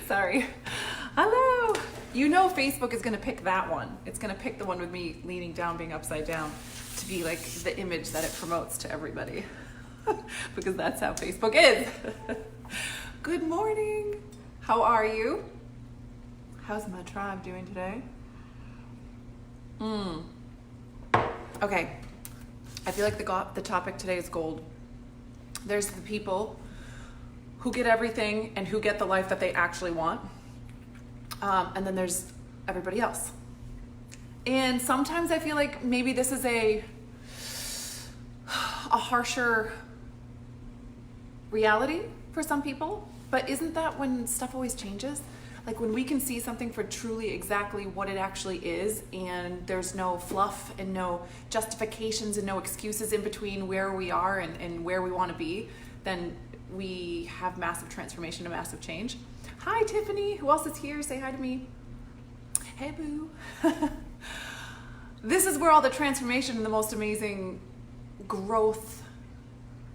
Sorry. Hello. You know Facebook is going to pick that one. It's going to pick the one with me leaning down, being upside down, to be like the image that it promotes to everybody. Because that's how Facebook is. Good morning. How are you? How's my tribe doing today? Okay. I feel like the topic today is gold. There's the people who get everything and who get the life that they actually want. And then there's everybody else. And sometimes I feel like maybe this is a harsher reality for some people, but isn't that when stuff always changes? Like when we can see something for truly exactly what it actually is, and there's no fluff and no justifications and no excuses in between where we are and where we want to be, then we have massive transformation and massive change. Hi, Tiffany. Who else is here? Say hi to me. Hey, boo. This is where all the transformation and the most amazing growth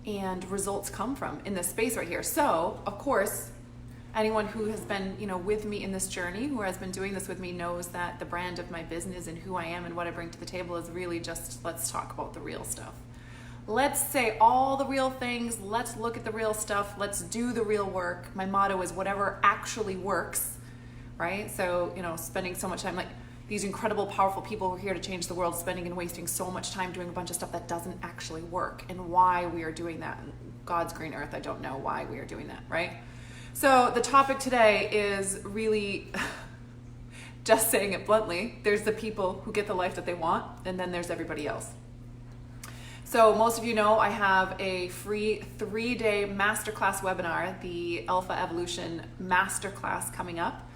and results come from, in this space right here. So, of course, anyone who has been, with me in this journey, who has been doing this with me, knows that the brand of my business and who I am and what I bring to the table is really just, let's talk about the real stuff. Let's say all the real things. Let's look at the real stuff. Let's do the real work. My motto is whatever actually works, right? So, spending so much time, like these incredible, powerful people who are here to change the world, spending and wasting so much time doing a bunch of stuff that doesn't actually work, and why we are doing that. God's green earth, I don't know why we are doing that, right? So the topic today is really, just saying it bluntly, there's the people who get the life that they want, and then there's everybody else. So most of you know I have a free 3-day masterclass webinar, the Alpha Evolution Masterclass, coming up.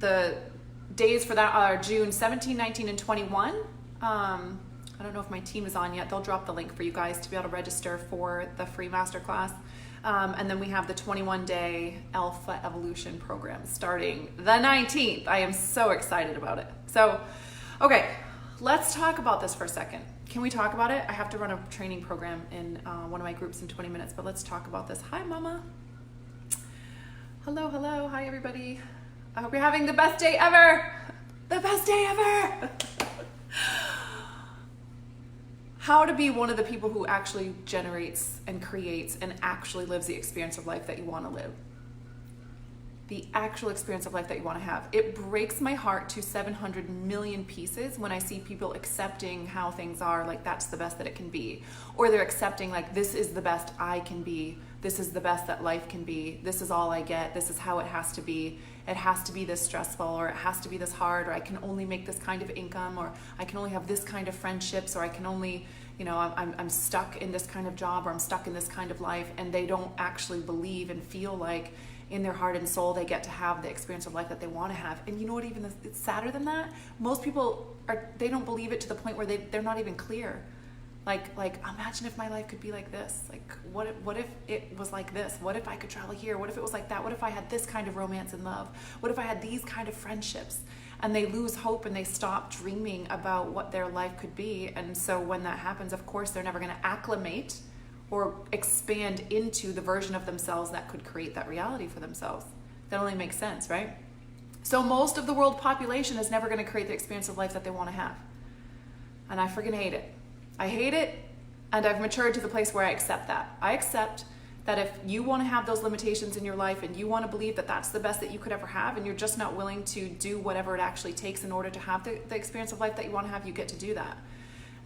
The days for that are June 17, 19, and 21. I don't know if my team is on yet. They'll drop the link for you guys to be able to register for the free masterclass. And then we have the 21-day Alpha Evolution program starting the 19th. I am so excited about it. So, okay, let's talk about this for a second. Can we talk about it? I have to run a training program in one of my groups in 20 minutes, but let's talk about this. Hi, Mama. Hello, hello. Hi, everybody. I hope you're having the best day ever. The best day ever. How to be one of the people who actually generates and creates and actually lives the experience of life that you want to live. The actual experience of life that you want to have. It breaks my heart to 700 million pieces when I see people accepting how things are, like that's the best that it can be. Or they're accepting like this is the best I can be. This is the best that life can be. This is all I get. This is how it has to be. It has to be this stressful, or it has to be this hard, or I can only make this kind of income, or I can only have this kind of friendships, or I can only, I'm stuck in this kind of job, or I'm stuck in this kind of life, and they don't actually believe and feel like in their heart and soul they get to have the experience of life that they want to have. And you know what, even it's sadder than that? Most people they don't believe it to the point where they're not even clear. Like imagine if my life could be like this. Like what if it was like this? What if I could travel here? What if it was like that? What if I had this kind of romance and love? What if I had these kind of friendships? And they lose hope and they stop dreaming about what their life could be. And so when that happens, of course, they're never going to acclimate or expand into the version of themselves that could create that reality for themselves. That only makes sense, right? So most of the world population is never going to create the experience of life that they want to have. And I freaking hate it. I hate it, and I've matured to the place where I accept that. I accept that if you want to have those limitations in your life and you want to believe that that's the best that you could ever have, and you're just not willing to do whatever it actually takes in order to have the experience of life that you want to have, you get to do that.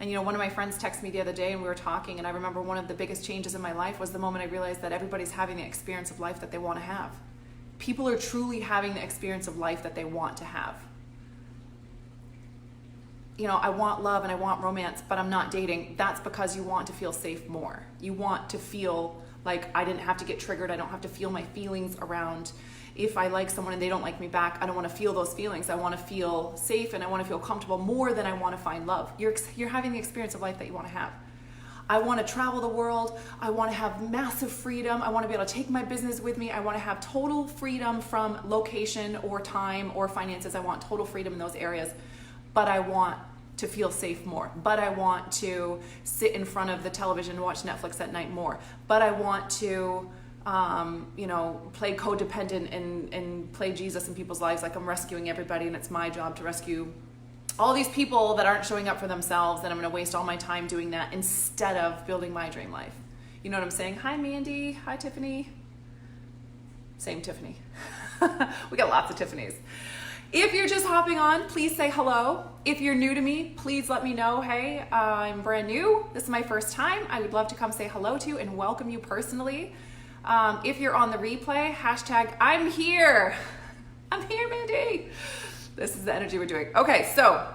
And one of my friends texted me the other day and we were talking, and I remember one of the biggest changes in my life was the moment I realized that everybody's having the experience of life that they want to have. People are truly having the experience of life that they want to have. I want love and I want romance, but I'm not dating. That's because you want to feel safe more. You want to feel like I didn't have to get triggered. I don't have to feel my feelings around if I like someone and they don't like me back. I don't want to feel those feelings. I want to feel safe and I want to feel comfortable more than I want to find love. You're having the experience of life that you want to have. I want to travel the world. I want to have massive freedom. I want to be able to take my business with me. I want to have total freedom from location or time or finances. I want total freedom in those areas. But I want to feel safe more. But I want to sit in front of the television and watch Netflix at night more. But I want to play codependent and play Jesus in people's lives, like I'm rescuing everybody and it's my job to rescue all these people that aren't showing up for themselves, and I'm going to waste all my time doing that instead of building my dream life. You know what I'm saying? Hi, Mandy. Hi, Tiffany. Same Tiffany. We got lots of Tiffany's. If you're just hopping on, please say hello. If you're new to me, please let me know, hey, I'm brand new. This is my first time. I would love to come say hello to you and welcome you personally. If you're on the replay, hashtag I'm here. I'm here, Mandy. This is the energy we're doing. Okay, so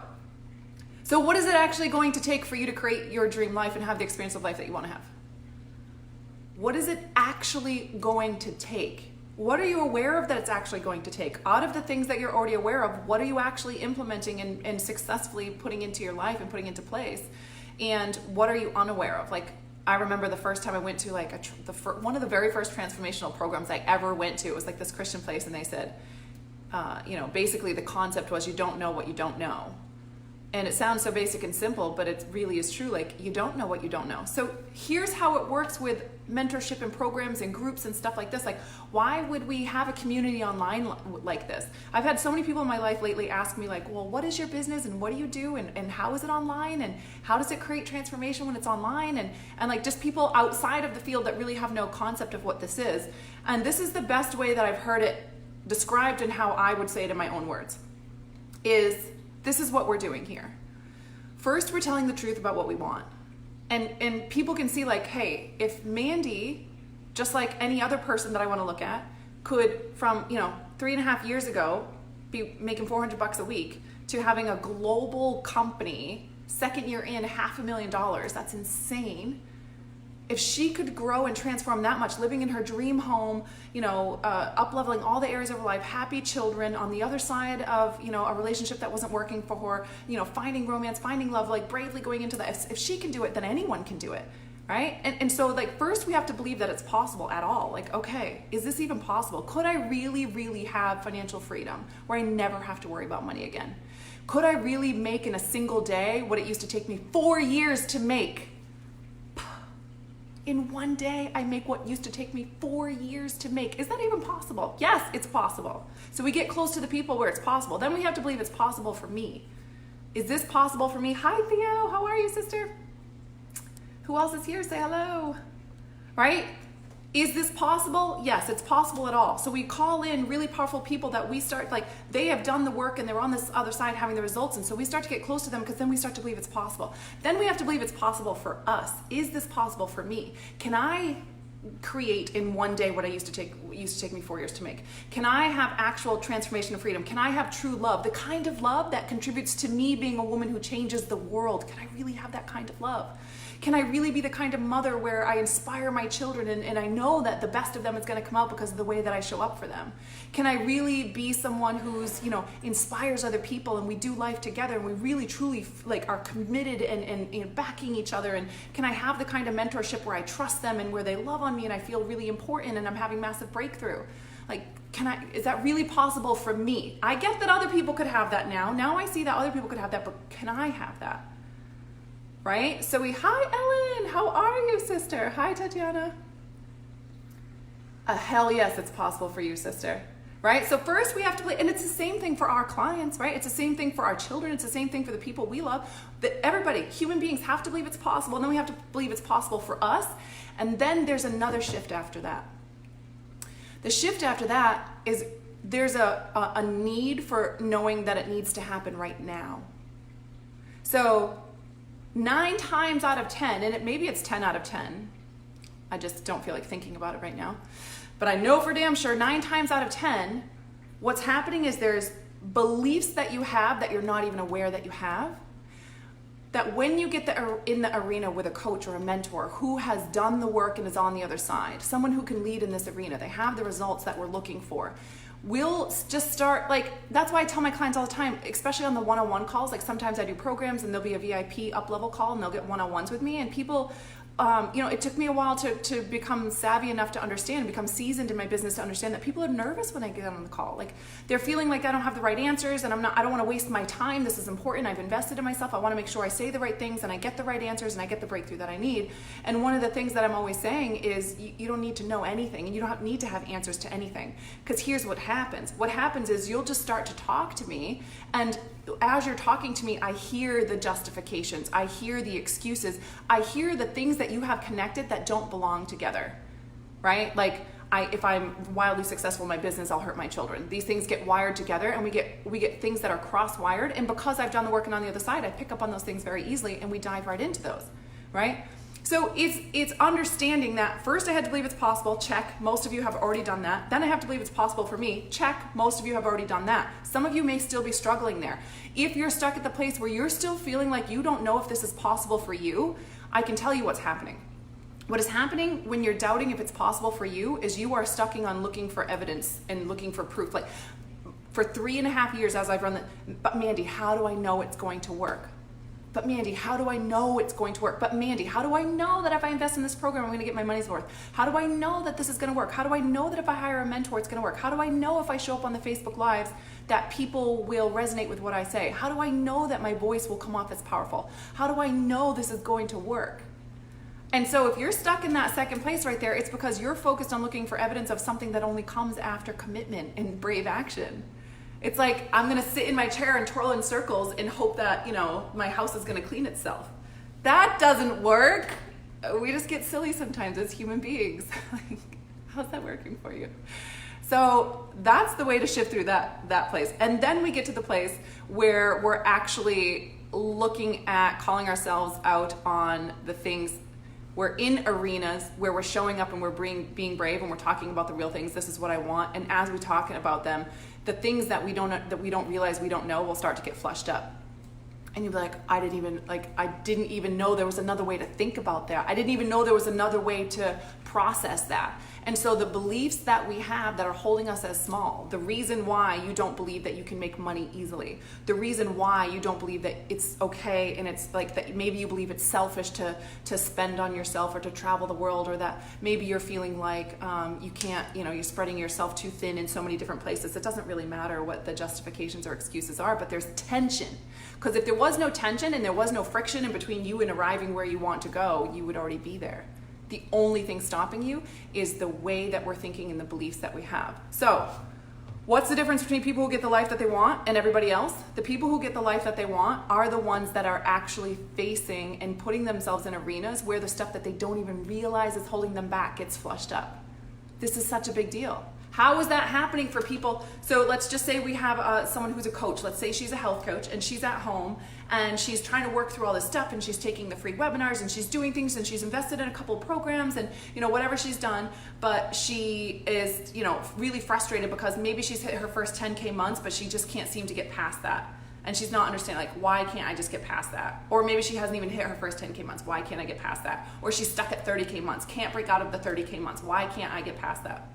what is it actually going to take for you to create your dream life and have the experience of life that you want to have? What is it actually going to take? What are you aware of that it's actually going to take? Out of the things that you're already aware of, what are you actually implementing and successfully putting into your life and putting into place? And what are you unaware of? Like, I remember the first time I went to one of the very first transformational programs I ever went to. It was like this Christian place, and they said, basically the concept was you don't know what you don't know. And it sounds so basic and simple, but it really is true. Like, you don't know what you don't know. So here's how it works with mentorship and programs and groups and stuff like this. Like, why would we have a community online like this? I've had so many people in my life lately ask me, like, well, what is your business and what do you do and how is it online and how does it create transformation when it's online? And like just people outside of the field that really have no concept of what this is. And this is the best way that I've heard it described and how I would say it in my own words is, this is what we're doing here. First, we're telling the truth about what we want. And people can see, like, hey, if Mandy, just like any other person that I want to look at, could from 3.5 years ago be making $400 a week to having a global company, second year in $500,000, that's insane. If she could grow and transform that much, living in her dream home, up-leveling all the areas of her life, happy children, on the other side of, a relationship that wasn't working for her, finding romance, finding love, like bravely going into that. If she can do it, then anyone can do it, right? And so, like, first we have to believe that it's possible at all. Like, okay, is this even possible? Could I really, really have financial freedom where I never have to worry about money again? Could I really make in a single day what it used to take me 4 years to make? In one day, I make what used to take me 4 years to make. Is that even possible? Yes, it's possible. So we get close to the people where it's possible. Then we have to believe it's possible for me. Is this possible for me? Hi, Theo. How are you, sister? Who else is here? Say hello. Right? Is this possible? Yes, it's possible at all. So we call in really powerful people that we start, like, they have done the work and they're on this other side having the results. And so we start to get close to them because then we start to believe it's possible. Then we have to believe it's possible for us. Is this possible for me? Can I create in one day what used to take me 4 years to make? Can I have actual transformation and freedom? Can I have true love? The kind of love that contributes to me being a woman who changes the world. Can I really have that kind of love? Can I really be the kind of mother where I inspire my children and I know that the best of them is going to come out because of the way that I show up for them? Can I really be someone who's, inspires other people and we do life together and we really truly are committed and backing each other? And can I have the kind of mentorship where I trust them and where they love on me and I feel really important and I'm having massive breakthrough? Like, is that really possible for me? I get that other people could have that now. Now I see that other people could have that, but can I have that? Right? So hi, Ellen. How are you, sister? Hi, Tatiana. Hell yes, it's possible for you, sister. Right? So first we have to believe, and it's the same thing for our clients, right? It's the same thing for our children. It's the same thing for the people we love. That everybody, human beings, have to believe it's possible. And then we have to believe it's possible for us. And then there's another shift after that. The shift after that is there's a need for knowing that it needs to happen right now. So 9 times out of 10, and maybe it's 10 out of 10. I just don't feel like thinking about it right now. But I know for damn sure 9 times out of 10, what's happening is there's beliefs that you have that you're not even aware that you have. That when you get in the arena with a coach or a mentor who has done the work and is on the other side, someone who can lead in this arena, they have the results that we're looking for. We'll just start, that's why I tell my clients all the time, especially on the one-on-one calls, sometimes I do programs and there'll be a VIP up-level call and they'll get one-on-ones with me, and people it took me a while to become savvy enough to understand, become seasoned in my business to understand that people are nervous when I get on the call. Like, they're feeling like I don't have the right answers, and I don't want to waste my time. This is important. I've invested in myself. I want to make sure I say the right things and I get the right answers and I get the breakthrough that I need. And one of the things that I'm always saying is you don't need to know anything, and you don't need to have answers to anything. Because here's what happens. What happens is you'll just start to talk to me, and as you're talking to me, I hear the justifications, I hear the excuses, I hear the things that you have connected that don't belong together, right? Like, if I'm wildly successful in my business, I'll hurt my children. These things get wired together, and we get things that are cross-wired, and because I've done the work and on the other side, I pick up on those things very easily, and we dive right into those, right? So it's understanding that first I had to believe it's possible, check, most of you have already done that. Then I have to believe it's possible for me, check, most of you have already done that. Some of you may still be struggling there. If you're stuck at the place where you're still feeling like you don't know if this is possible for you, I can tell you what's happening. What is happening when you're doubting if it's possible for you is you are stuck on looking for evidence and looking for proof. Like, for 3.5 years as I've run but Mandy, how do I know it's going to work? But Mandy, how do I know it's going to work? But Mandy, how do I know that if I invest in this program, I'm going to get my money's worth? How do I know that this is going to work? How do I know that if I hire a mentor, it's going to work? How do I know if I show up on the Facebook Lives that people will resonate with what I say? How do I know that my voice will come off as powerful? How do I know this is going to work? And so if you're stuck in that second place right there, it's because you're focused on looking for evidence of something that only comes after commitment and brave action. It's like, I'm going to sit in my chair and twirl in circles and hope that, my house is going to clean itself. That doesn't work. We just get silly sometimes as human beings. Like, how's that working for you? So that's the way to shift through that place. And then we get to the place where we're actually looking at calling ourselves out on the things. We're in arenas where we're showing up and we're being brave, and we're talking about the real things. This is what I want. And as we're talking about them, the things that we don't realize we don't know will start to get flushed up. And you'll be like, I didn't even know there was another way to think about that. I didn't even know there was another way to process that. And so the beliefs that we have that are holding us as small, the reason why you don't believe that you can make money easily, the reason why you don't believe that it's okay, and it's like that maybe you believe it's selfish to spend on yourself or to travel the world, or that maybe you're feeling like you can't, you're spreading yourself too thin in so many different places. It doesn't really matter what the justifications or excuses are, but there's tension. Because if there was no tension and there was no friction in between you and arriving where you want to go, you would already be there. The only thing stopping you is the way that we're thinking and the beliefs that we have. So, what's the difference between people who get the life that they want and everybody else? The people who get the life that they want are the ones that are actually facing and putting themselves in arenas where the stuff that they don't even realize is holding them back gets flushed up. This is such a big deal. How is that happening for people? So let's just say we have someone who's a coach. Let's say she's a health coach and she's at home and she's trying to work through all this stuff, and she's taking the free webinars and she's doing things and she's invested in a couple programs and whatever she's done, but she is really frustrated because maybe she's hit her first 10K months, but she just can't seem to get past that. And she's not understanding, like, why can't I just get past that? Or maybe she hasn't even hit her first 10K months. Why can't I get past that? Or she's stuck at 30K months, can't break out of the 30K months. Why can't I get past that?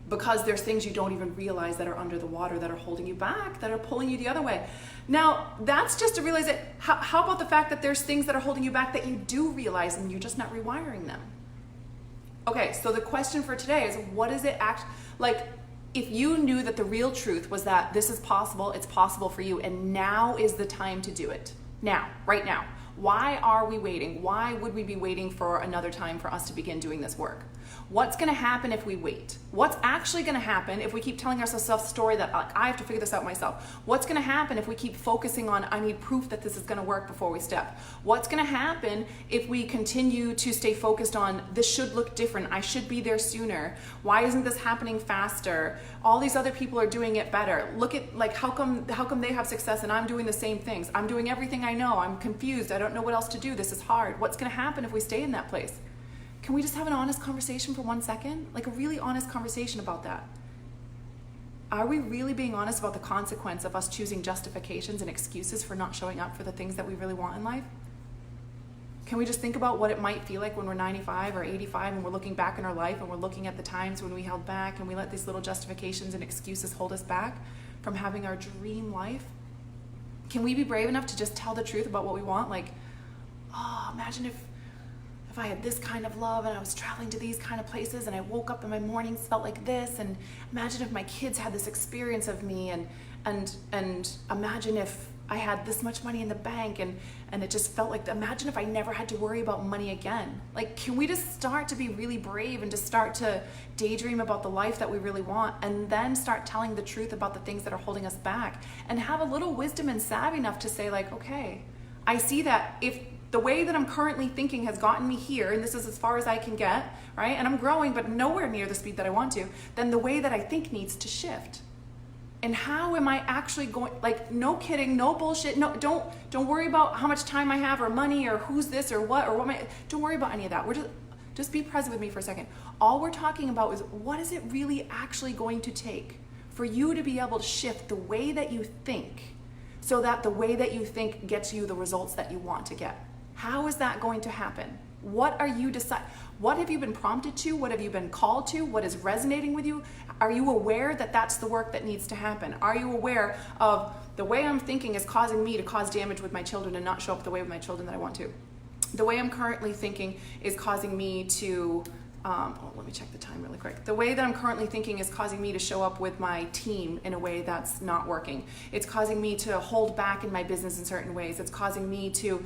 Because there's things you don't even realize that are under the water that are holding you back, that are pulling you the other way. Now, that's just to realize it. How about the fact that there's things that are holding you back that you do realize and you're just not rewiring them? Okay, so the question for today is, what is it like? If you knew that the real truth was that this is possible, it's possible for you, and now is the time to do it. Now, right now. Why are we waiting? Why would we be waiting for another time for us to begin doing this work? What's going to happen if we wait? What's actually going to happen if we keep telling ourselves a story that, like, I have to figure this out myself? What's going to happen if we keep focusing on, I need proof that this is going to work before we step? What's going to happen if we continue to stay focused on, this should look different, I should be there sooner, why isn't this happening faster? All these other people are doing it better. Look at, like, how come they have success and I'm doing the same things? I'm doing everything I know. I'm confused. I don't know what else to do. This is hard. What's going to happen if we stay in that place? Can we just have an honest conversation for 1 second? Like a really honest conversation about that. Are we really being honest about the consequence of us choosing justifications and excuses for not showing up for the things that we really want in life? Can we just think about what it might feel like when we're 95 or 85 and we're looking back in our life and we're looking at the times when we held back and we let these little justifications and excuses hold us back from having our dream life? Can we be brave enough to just tell the truth about what we want? Like, oh, imagine if I had this kind of love and I was traveling to these kind of places and I woke up in my mornings felt like this, and imagine if my kids had this experience of me, and imagine if I had this much money in the bank and it just felt like, imagine if I never had to worry about money again. Like, can we just start to be really brave and just start to daydream about the life that we really want, and then start telling the truth about the things that are holding us back, and have a little wisdom and savvy enough to say like, okay, I see that if the way that I'm currently thinking has gotten me here, and this is as far as I can get, right? And I'm growing, but nowhere near the speed that I want to, then the way that I think needs to shift. And how am I actually going, like, no kidding, no bullshit, no, don't worry about how much time I have or money or who's this or what don't worry about any of that. We're just be present with me for a second. All we're talking about is, what is it really actually going to take for you to be able to shift the way that you think, so that the way that you think gets you the results that you want to get? How is that going to happen? What are you what have you been prompted to? What have you been called to? What is resonating with you? Are you aware that that's the work that needs to happen? Are you aware of the way I'm thinking is causing me to cause damage with my children and not show up the way with my children that I want to? The way I'm currently thinking is causing me to let me check the time really quick. The way that I'm currently thinking is causing me to show up with my team in a way that's not working. It's causing me to hold back in my business in certain ways. It's causing me to,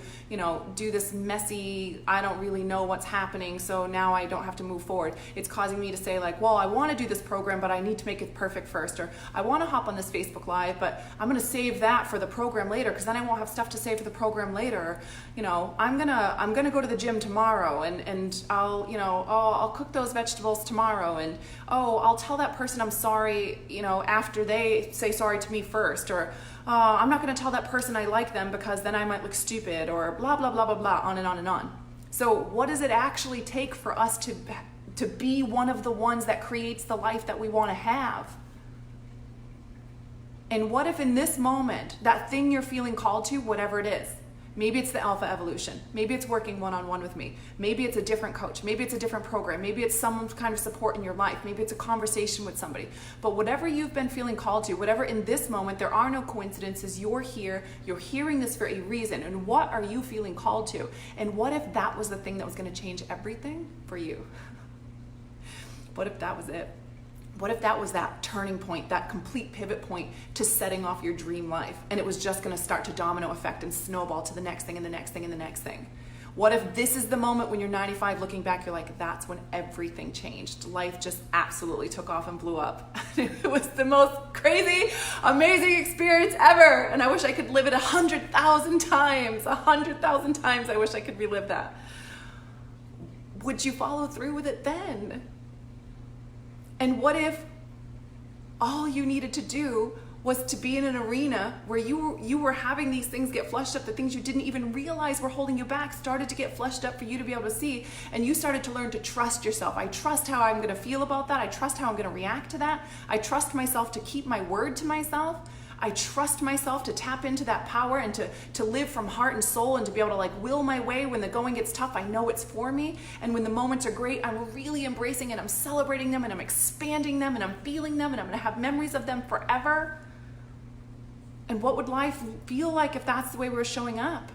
do this messy, I don't really know what's happening, so now I don't have to move forward. It's causing me to say like, well, I want to do this program, but I need to make it perfect first. Or I want to hop on this Facebook Live, but I'm going to save that for the program later, because then I won't have stuff to save for the program later. I'm gonna go to the gym tomorrow, and I'll cook those vegetables tomorrow, and I'll tell that person I'm sorry, after they say sorry to me first, or I'm not going to tell that person I like them because then I might look stupid, or blah blah blah blah blah, on and on and on. So what does it actually take for us to be one of the ones that creates the life that we want to have? And what if in this moment, that thing you're feeling called to, whatever it is, maybe it's the Alpha Evolution, maybe it's working one-on-one with me, maybe it's a different coach, maybe it's a different program, maybe it's some kind of support in your life, maybe it's a conversation with somebody, but whatever you've been feeling called to, whatever, in this moment, there are no coincidences. You're here, you're hearing this for a reason, and what are you feeling called to? And what if that was the thing that was going to change everything for you? What if that was it? What if that was that turning point, that complete pivot point to setting off your dream life, and it was just going to start to domino effect and snowball to the next thing and the next thing and the next thing? What if this is the moment when you're 95 looking back, you're like, that's when everything changed. Life just absolutely took off and blew up. It was the most crazy, amazing experience ever. And I wish I could live it 100,000 times. 100,000 times I wish I could relive that. Would you follow through with it then? And what if all you needed to do was to be in an arena where you were having these things get flushed up, the things you didn't even realize were holding you back started to get flushed up for you to be able to see, and you started to learn to trust yourself. I trust how I'm going to feel about that. I trust how I'm going to react to that. I trust myself to keep my word to myself. I trust myself to tap into that power and to live from heart and soul, and to be able to will my way when the going gets tough. I know it's for me. And when the moments are great, I'm really embracing and I'm celebrating them and I'm expanding them and I'm feeling them and I'm going to have memories of them forever. And what would life feel like if that's the way we were showing up?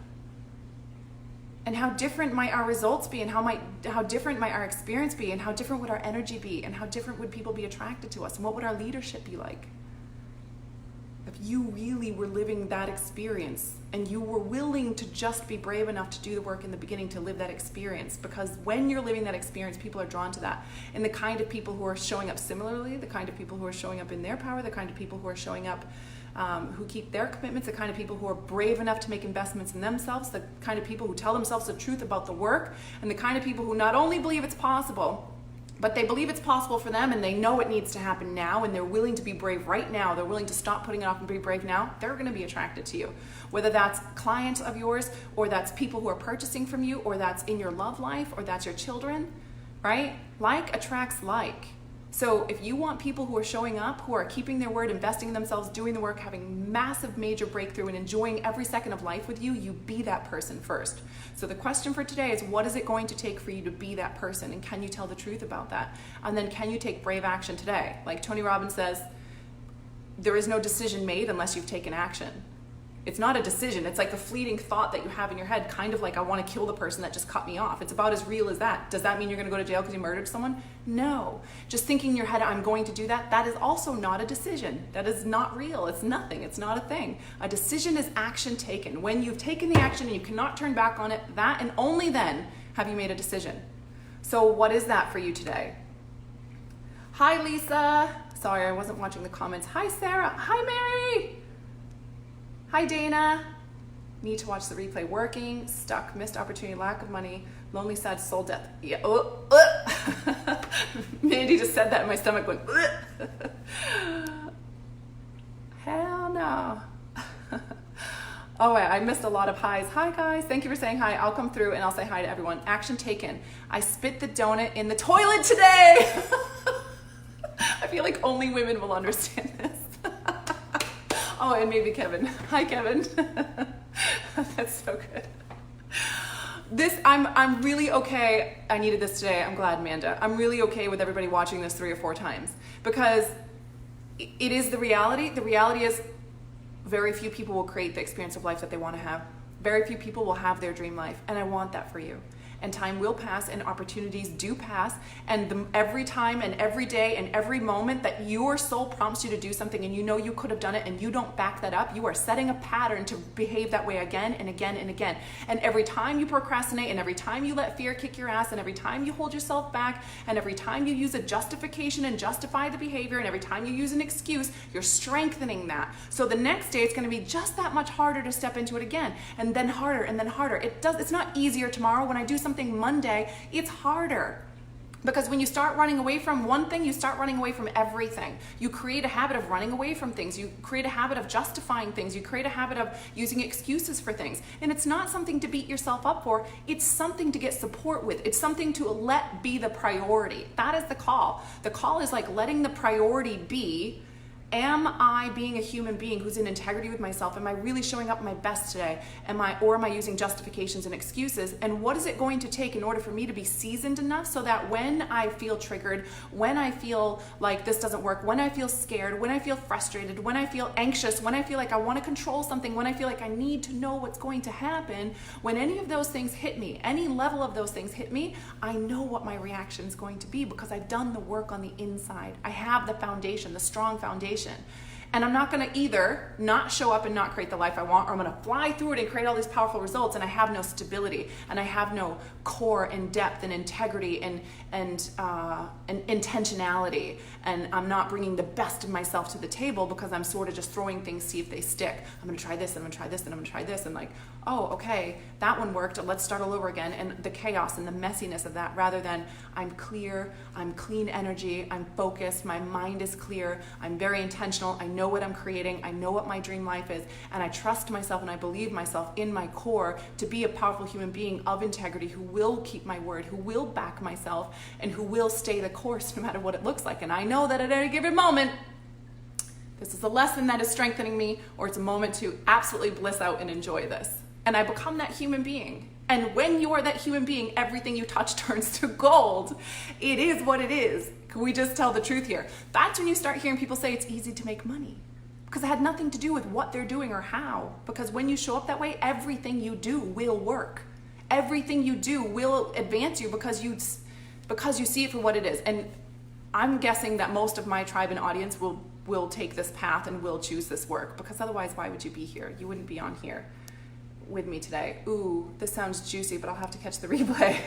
And how different might our results be, and how different might our experience be, and how different would our energy be, and how different would people be attracted to us, and what would our leadership be like? If you really were living that experience and you were willing to just be brave enough to do the work in the beginning to live that experience, because when you're living that experience, people are drawn to that. And the kind of people who are showing up similarly, the kind of people who are showing up in their power, the kind of people who are showing up who keep their commitments, the kind of people who are brave enough to make investments in themselves, the kind of people who tell themselves the truth about the work, and the kind of people who not only believe it's possible, but they believe it's possible for them, and they know it needs to happen now, and they're willing to be brave right now. They're willing to stop putting it off and be brave now. They're going to be attracted to you. Whether that's clients of yours, or that's people who are purchasing from you, or that's in your love life, or that's your children, right? Like attracts like. So if you want people who are showing up, who are keeping their word, investing in themselves, doing the work, having massive major breakthrough, and enjoying every second of life with you, you be that person first. So the question for today is, what is it going to take for you to be that person? And can you tell the truth about that? And then can you take brave action today? Like Tony Robbins says, there is no decision made unless you've taken action. It's not a decision. It's like a fleeting thought that you have in your head, kind of like, I want to kill the person that just cut me off. It's about as real as that. Does that mean you're going to go to jail because you murdered someone? No. Just thinking in your head, I'm going to do that, that is also not a decision. That is not real. It's nothing. It's not a thing. A decision is action taken. When you've taken the action and you cannot turn back on it, that and only then have you made a decision. So what is that for you today? Hi, Lisa. Sorry, I wasn't watching the comments. Hi, Sarah. Hi, Mary. Hi, Dana. Need to watch the replay. Working, stuck, missed opportunity, lack of money, lonely, sad, soul death. Yeah. Mandy just said that and my stomach went, hell no. Oh, I missed a lot of highs. Hi, guys. Thank you for saying hi. I'll come through and I'll say hi to everyone. Action taken. I spit the donut in the toilet today. I feel like only women will understand this. Oh, and maybe Kevin. Hi, Kevin. That's so good. I'm really okay. I needed this today. I'm glad, Amanda. I'm really okay with everybody watching this 3 or 4 times because it is the reality. The reality is very few people will create the experience of life that they want to have. Very few people will have their dream life, and I want that for you. And time will pass and opportunities do pass, and every time and every day and every moment that your soul prompts you to do something and you know you could have done it and you don't back that up, you are setting a pattern to behave that way again and again and again. And every time you procrastinate and every time you let fear kick your ass and every time you hold yourself back and every time you use a justification and justify the behavior and every time you use an excuse, you're strengthening that. So the next day it's going to be just that much harder to step into it again, and then harder and then harder. It's not easier tomorrow. When I do something Monday, it's harder. Because when you start running away from one thing, you start running away from everything. You create a habit of running away from things. You create a habit of justifying things. You create a habit of using excuses for things. And it's not something to beat yourself up for. It's something to get support with. It's something to let be the priority. That is the call. The call is like letting the priority be, am I being a human being who's in integrity with myself? Am I really showing up my best today? Or am I using justifications and excuses? And what is it going to take in order for me to be seasoned enough so that when I feel triggered, when I feel like this doesn't work, when I feel scared, when I feel frustrated, when I feel anxious, when I feel like I want to control something, when I feel like I need to know what's going to happen, when any of those things hit me, any level of those things hit me, I know what my reaction is going to be because I've done the work on the inside. I have the foundation, the strong foundation. And I'm not going to either not show up and not create the life I want, or I'm going to fly through it and create all these powerful results and I have no stability and I have no core and depth and integrity and intentionality, and I'm not bringing the best of myself to the table because I'm sort of just throwing things, see if they stick. I'm going to try this and I'm going to try this and I'm going to try this, and like, oh, okay, that one worked, let's start all over again, and the chaos and the messiness of that, rather than I'm clear, I'm clean energy, I'm focused, my mind is clear, I'm very intentional, I know what I'm creating, I know what my dream life is, and I trust myself and I believe myself in my core to be a powerful human being of integrity who will keep my word, who will back myself, and who will stay the course no matter what it looks like. And I know that at any given moment, this is a lesson that is strengthening me, or it's a moment to absolutely bliss out and enjoy this. And I become that human being. And when you are that human being, everything you touch turns to gold. It is what it is. Can we just tell the truth here? That's when you start hearing people say it's easy to make money. Because it had nothing to do with what they're doing or how. Because when you show up that way, everything you do will work. Everything you do will advance you because you see it for what it is. And I'm guessing that most of my tribe and audience will take this path and will choose this work, because otherwise why would you be here? You wouldn't be on here with me today. Ooh, this sounds juicy, but I'll have to catch the replay.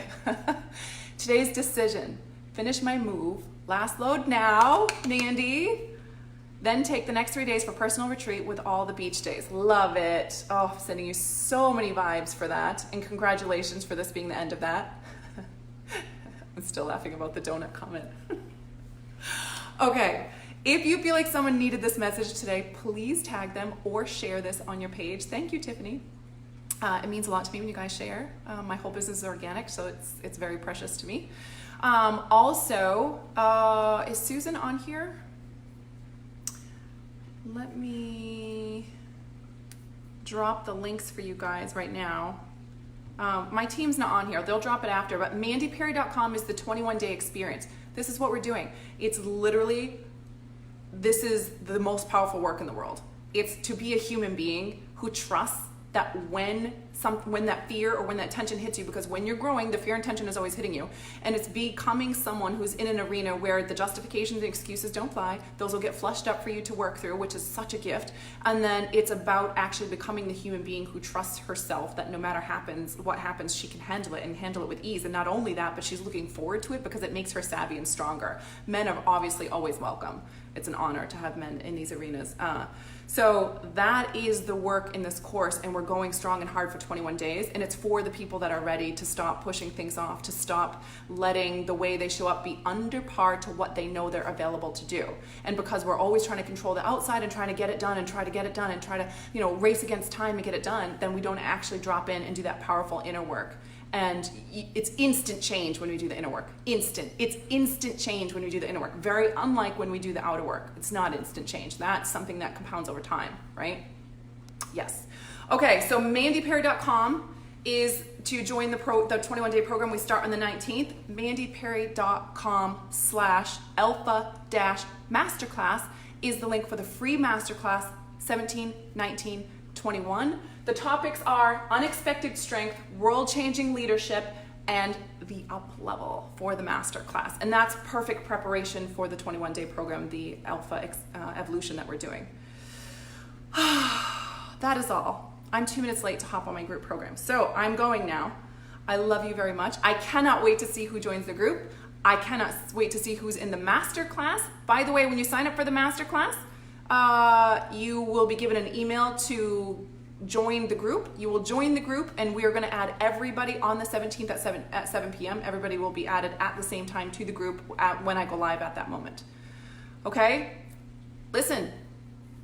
Today's decision: finish my move, last load now, Mandy. Then take the next 3 days for personal retreat with all the beach days. Love it. Oh, I'm sending you so many vibes for that, and congratulations for this being the end of that. I'm still laughing about the donut comment. Okay, if you feel like someone needed this message today, please tag them or share this on your page. Thank you, Tiffany. It means a lot to me when you guys share. My whole business is organic, so it's very precious to me. Also, is Susan on here? Let me drop the links for you guys right now. My team's not on here. They'll drop it after, but mandyperry.com is the 21-day experience. This is what we're doing. It's literally, this is the most powerful work in the world. It's to be a human being who trusts that when that fear or when that tension hits you, because when you're growing, the fear and tension is always hitting you, and it's becoming someone who's in an arena where the justifications and excuses don't fly. Those will get flushed up for you to work through, which is such a gift. And then it's about actually becoming the human being who trusts herself, that no matter what happens, she can handle it and handle it with ease. And not only that, but she's looking forward to it because it makes her savvy and stronger. Men are obviously always welcome. It's an honor to have men in these arenas. So that is the work in this course, and we're going strong and hard for 21 days, and it's for the people that are ready to stop pushing things off, to stop letting the way they show up be under par to what they know they're available to do. And because we're always trying to control the outside and trying to get it done and try to get it done and try to, race against time and get it done, then we don't actually drop in and do that powerful inner work. And it's instant change when we do the inner work. Instant. It's instant change when we do the inner work. Very unlike when we do the outer work. It's not instant change. That's something that compounds over time, right? Yes. Okay, so mandyperry.com is to join the 21-day program. We start on the 19th. mandyperry.com/alpha-masterclass is the link for the free masterclass 17, 19, 21. The topics are unexpected strength, world-changing leadership, and the up level for the master class. And that's perfect preparation for the 21-day program, the Alpha Evolution that we're doing. That is all. I'm 2 minutes late to hop on my group program. So I'm going now. I love you very much. I cannot wait to see who joins the group. I cannot wait to see who's in the master class. By the way, when you sign up for the master class, you will be given an email to join the group. You will join the group, and we are going to add everybody on the 17th at 7 p.m. Everybody will be added at the same time to the group when I go live at that moment. Okay? Listen,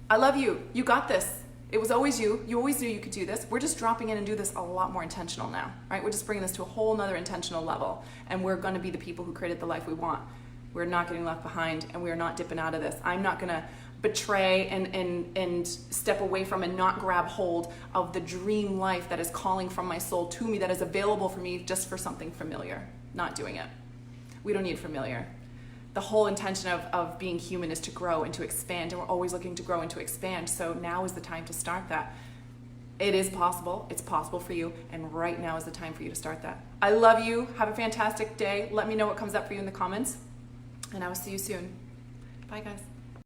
I love you. You got this. It was always you. You always knew you could do this. We're just dropping in and do this a lot more intentional now, right? We're just bringing this to a whole nother intentional level, and we're going to be the people who created the life we want. We're not getting left behind, and we're not dipping out of this. I'm not going to betray and step away from and not grab hold of the dream life that is calling from my soul to me, that is available for me just for something familiar. Not doing it. We don't need familiar. The whole intention of being human is to grow and to expand, and we're always looking to grow and to expand. So now is the time to start that. It is possible. It's possible for you, and right now is the time for you to start that. I love you. Have a fantastic day. Let me know what comes up for you in the comments, and I will see you soon. Bye, guys.